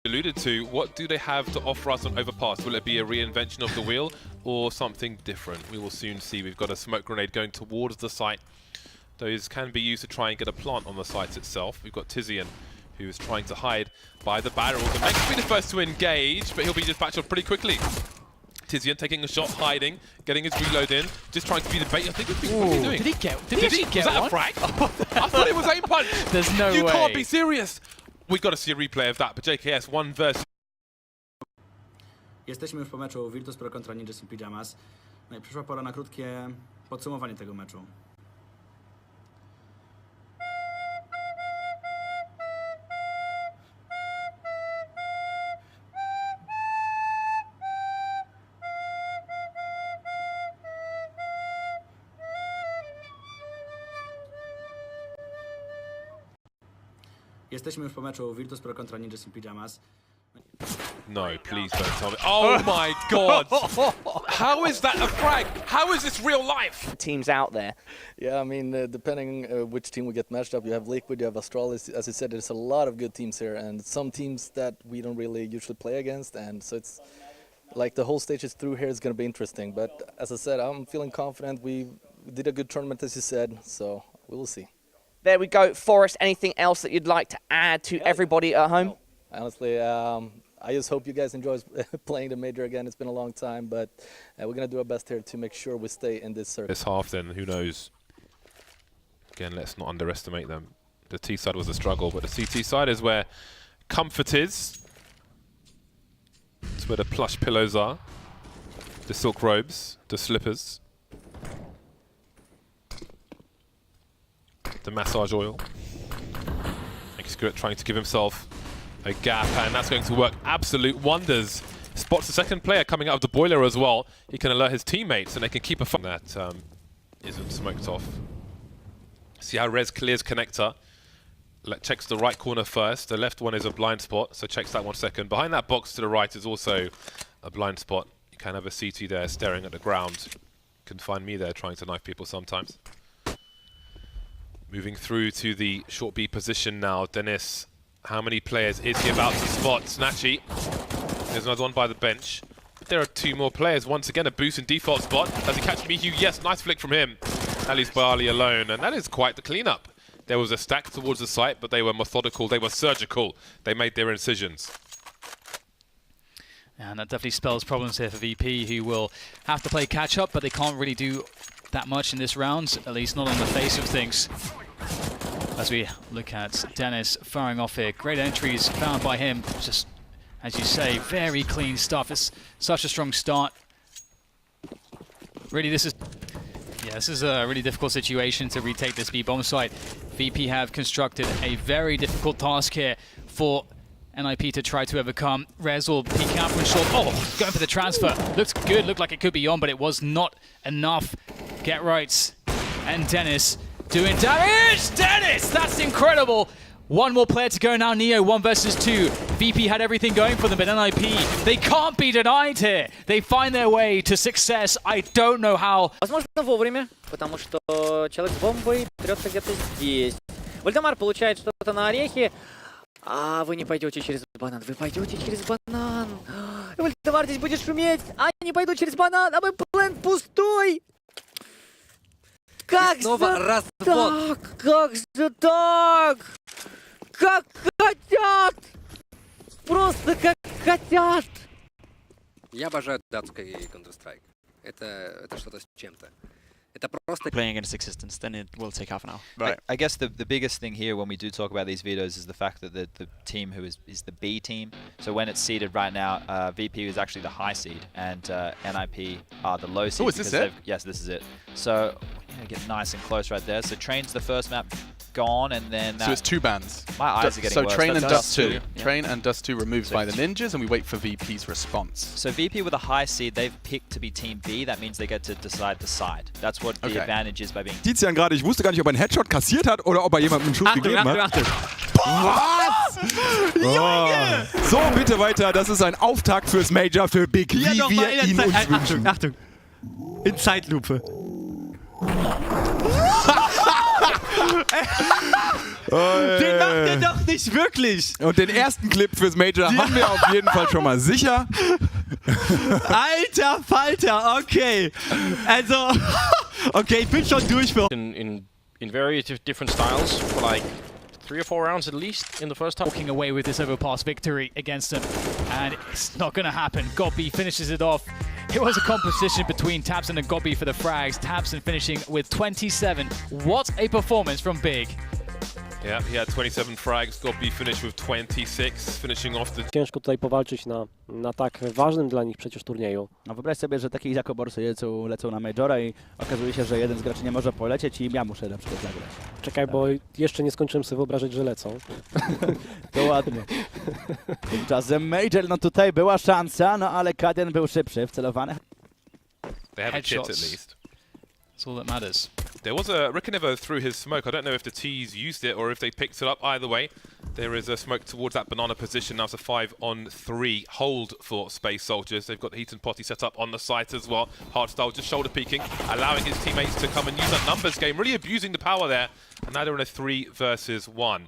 alluded to, what do they have to offer us on Overpass? Will it be a reinvention of the wheel or something different? We will soon see. We've got a smoke grenade going towards the site. Those can be used to try and get a plant on the site itself. We've got Tizian, who is trying to hide by the barrel. The mech will be the first to engage, but he'll be dispatched off pretty quickly. Tizian taking a shot, hiding, getting his reload in, just trying to be the bait. I think what's he doing? Did he actually get Was that one? a frag? I thought it was aim punch. There's no way. You can't be serious. We've got to see a replay of that, but JKS, one versus... Jesteśmy już po meczu Virtus Pro kontra Ninjas in Pyjamas. No i przyszła pora na krótkie podsumowanie tego meczu. Jesteśmy już po meczu Virtus Pro kontra Ninjas in Pyjamas. No, please don't tell me. Oh my god! How is that a frag? How is this real life? Teams out there. Yeah, I mean, depending which team we get matched up, you have Liquid, you have Astralis. As I said, there's a lot of good teams here, and some teams that we don't really usually play against, and so it's like the whole stage is through here is going to be interesting. But as I said, I'm feeling confident. We did a good tournament, as you said, so we will see. There we go. Forrest, anything else that you'd like to add to everybody at home? Honestly, I just hope you guys enjoy playing the Major again. It's been a long time, but we're going to do our best here to make sure we stay in this circle. This half then, who knows? Again, let's not underestimate them. The T side was a struggle, but the CT side is where comfort is. It's where the plush pillows are. The silk robes, the slippers. The massage oil. Excurrent trying to give himself a gap, and that's going to work absolute wonders. Spots the second player coming out of the boiler as well. He can alert his teammates and they can keep a fun. That isn't smoked off. See how Rez clears connector. Checks the right corner first. The left one is a blind spot, so checks that one second. Behind that box to the right is also a blind spot. You can have a CT there staring at the ground. You can find me there trying to knife people sometimes. Moving through to the short B position now. Dennis, how many players is he about to spot? Snatchy. There's another one by the bench. There are two more players. Once again, a boost in default spot. Does he catch Mihu? Yes, nice flick from him. That leaves Bali alone, and that is quite the cleanup. There was a stack towards the site, but they were methodical, they were surgical. They made their incisions. And that definitely spells problems here for VP, who will have to play catch-up, but they can't really do that much in this round, at least not on the face of things. As we look at Dennis firing off here, great entries found by him. Just, as you say, very clean stuff. It's such a strong start. Really, this is a really difficult situation to retake this B-bomb site. VP have constructed a very difficult task here for NIP to try to overcome. Rez will peek out from short. Oh, going for the transfer. Looks good, looked like it could be on, but it was not enough. Get right. And Dennis doing damage! Dennis! That's incredible! One more player to go now, Neo, 1 versus 2. VP had everything going for them, but NIP, they can't be denied here. They find their way to success. I don't know how. Возможно, вовремя, потому что человек с бомбой трется где-то здесь. Вальдемар получает что-то на орехи. А вы не пойдете через банан, вы пойдете через банан. Вальдемар здесь будет шуметь. А не пойду через банан, а мой план пустой. Как же так? Как же так? Как хотят! Просто как хотят! Я обожаю датский Counter-Strike. Это что-то с чем-то. Это просто... Playing against existence, then it will take half an hour. Right. I guess the biggest thing here when we do talk about these vetoes is the fact that the team who is the B team. So when it's seeded right now, VP is actually the high seed and NIP are the low seed. Oh, is this it? Yes, this is it. So get nice and close right there. So Train's the first map gone, and then so it's 2 bans. My eyes are getting so worse. Train and Dust 2. Yeah. Train and Dust 2 removed So by the ninjas, and we wait for VP's response. So VP with a high seed, they've picked to be Team B. That means they get to decide the side. That's what the advantage is by being. Tizian gerade, ich wusste gar nicht, ob er einen Headshot kassiert hat oder ob er jemandem einen Schuss gegeben hat. Was? Junge! So, bitte weiter. Das ist ein Auftakt fürs Major für Big, wie wir ihn uns wünschen. Achtung, in Zeitlupe. Den macht er doch nicht wirklich! Und den ersten Clip fürs Major haben wir auf jeden Fall schon mal sicher. Alter Falter, okay. Also, okay, ich bin schon durch für... In very different styles for like 3 or 4 rounds at least in the first half. Walking away with this overpass victory against him, and it's not going to happen. Gobby finishes it off. It was a competition between tabseN and Gobby for the frags. tabseN finishing with 27. What a performance from Big. Yeah, he had 27 frags. Gobby finished with 26, finishing off the... Ciężko tutaj powalczyć na tak ważnym dla nich przecież turnieju. No wyobraź sobie, że takie IzakOOO lecą na Majora i okazuje się, że jeden z graczy nie może polecieć i ja muszę na przykład zagrać. Czekaj, bo jeszcze nie skończyłem sobie wyobrażać, że lecą. To ładnie. Tymczasem Major, no tutaj była szansa, no ale Kadian był szybszy, wcelowany. They have a kit at least. That's all that matters. There was a... Rickanevo threw his smoke. I don't know if the T's used it or if they picked it up. Either way, there is a smoke towards that banana position. Now it's a 5-on-3 hold for Space Soldiers. They've got Heat and Potty set up on the site as well. Hardstyle just shoulder peeking, allowing his teammates to come and use that numbers game, really abusing the power there. And now they're in a 3 versus 1.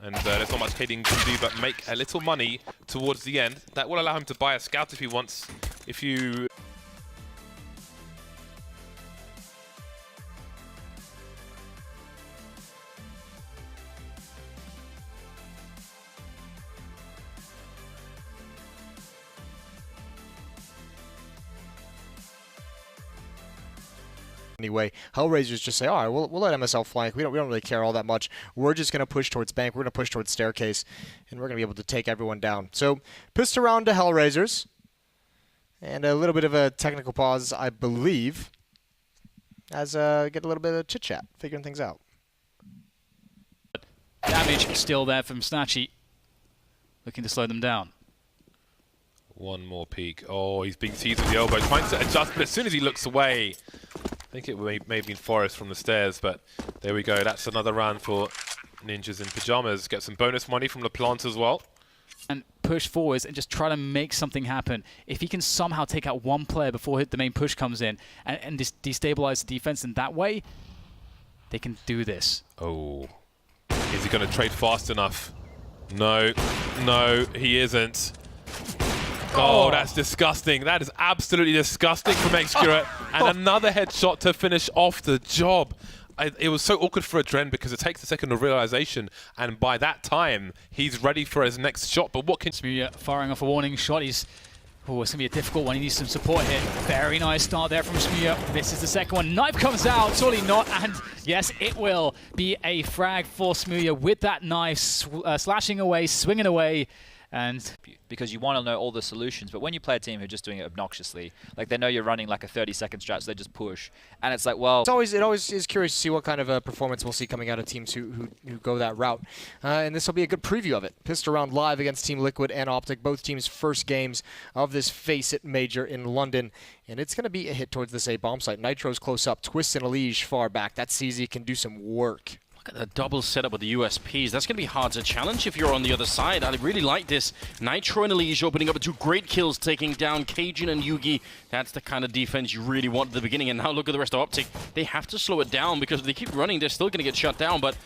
And there's not much Kading can do but make a little money towards the end. That will allow him to buy a scout if he wants. If you... Anyway, Hellraisers just say, all right, we'll let MSL flank. We don't really care all that much. We're just going to push towards bank. We're going to push towards staircase, and we're going to be able to take everyone down. So, pissed around to Hellraisers, and a little bit of a technical pause, I believe, as get a little bit of chit-chat, figuring things out. Damage still there from Snatchy, looking to slow them down. One more peek. Oh, he's being teased with the elbow, trying to adjust, but as soon as he looks away, I think it may have been Forrest from the stairs, but there we go. That's another round for Ninjas in Pyjamas. Get some bonus money from the plant as well. And push forwards and just try to make something happen. If he can somehow take out one player before the main push comes in and destabilize the defense in that way, they can do this. Oh. Is he going to trade fast enough? No. No, he isn't. Oh, that's disgusting. That is absolutely disgusting from xSkuret. And another headshot to finish off the job. It was so awkward for Adren because it takes a second of realization, and by that time, he's ready for his next shot. But what can... Smooya firing off a warning shot. Oh, it's going to be a difficult one. He needs some support here. Very nice start there from Smooya. This is the second one. Knife comes out. Surely not. And yes, it will be a frag for Smooya with that knife slashing away, swinging away. And because you want to know all the solutions, but when you play a team who are just doing it obnoxiously, like they know you're running like a 30-second strat, so they just push, and it's like, well, it always is curious to see what kind of a performance we'll see coming out of teams who go that route, and this will be a good preview of it. Pissed around live against Team Liquid and Optic, both teams' first games of this FACEIT Major in London, and it's going to be a hit towards this A bomb site. Nitro's close up, Twist and Elige far back. That CZ can do some work. Look at the double setup with the USPs. That's going to be hard to challenge if you're on the other side. I really like this. Nitro and Elige opening up 2 great kills, taking down Cajun and Yugi. That's the kind of defense you really want at the beginning. And now look at the rest of Optic. They have to slow it down because if they keep running, they're still going to get shut down. But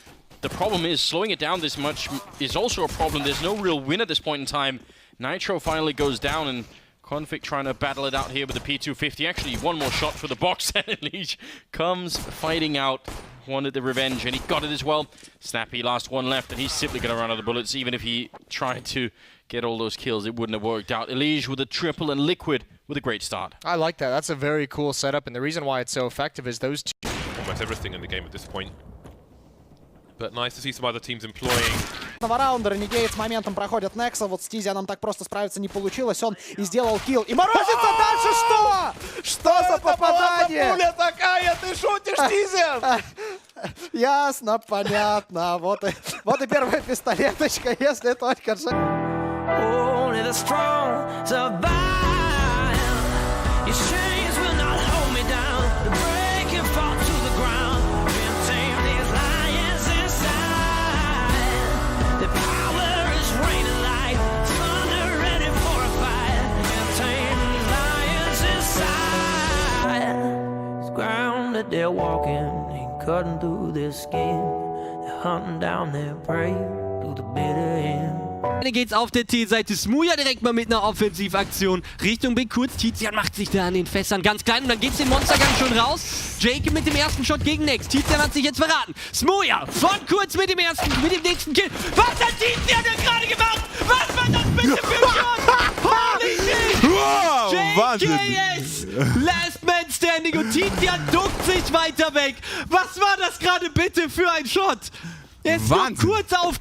the problem is slowing it down this much is also a problem. There's no real win at this point in time. Nitro finally goes down, and Config trying to battle it out here with the P250. Actually, one more shot for the box, and Elige comes fighting out. Wanted the revenge, and he got it as well. Snappy, last one left, and he's simply going to run out of bullets. Even if he tried to get all those kills, it wouldn't have worked out. Elige with a triple and Liquid with a great start. I like that. That's a very cool setup, and the reason why it's so effective is those two... Almost everything in the game at this point. But nice to see some other teams employing... Раунда Ренегейт с моментом проходят Некса. Вот с Тизя нам так просто справиться не получилось. Он и сделал килл. И морозится дальше что? Что за попадание? Пуля такая, ты шутишь, Тизя? Ясно, понятно. Вот и первая пистолеточка, если только же. Only the strong survive. Your chains will not hold me down. The break and fall to the ground. Can't tame these lions inside. The power is raining like thunder ready for a fight. Can't tame these lions inside. It's ground that they're walking. cutting through their skin. They're hunting down their prey through the bitter end. Dann geht's auf der T-Seite. Smooya direkt mal mit einer Offensivaktion Richtung Big kurz. Tizian macht sich da an den Fässern ganz klein und dann geht's den Monstergang schon raus. Jacob mit dem ersten Shot gegen Nex. Tizian hat sich jetzt verraten. Smooya von kurz mit dem nächsten Kill. Was hat Tizian denn gerade gemacht? Was war das bitte für ein Shot? Holy shit! Wow, JKS! Last Man Standing und Tizian duckt sich weiter weg. Was war das gerade bitte für ein Shot? Er ist nur kurz auf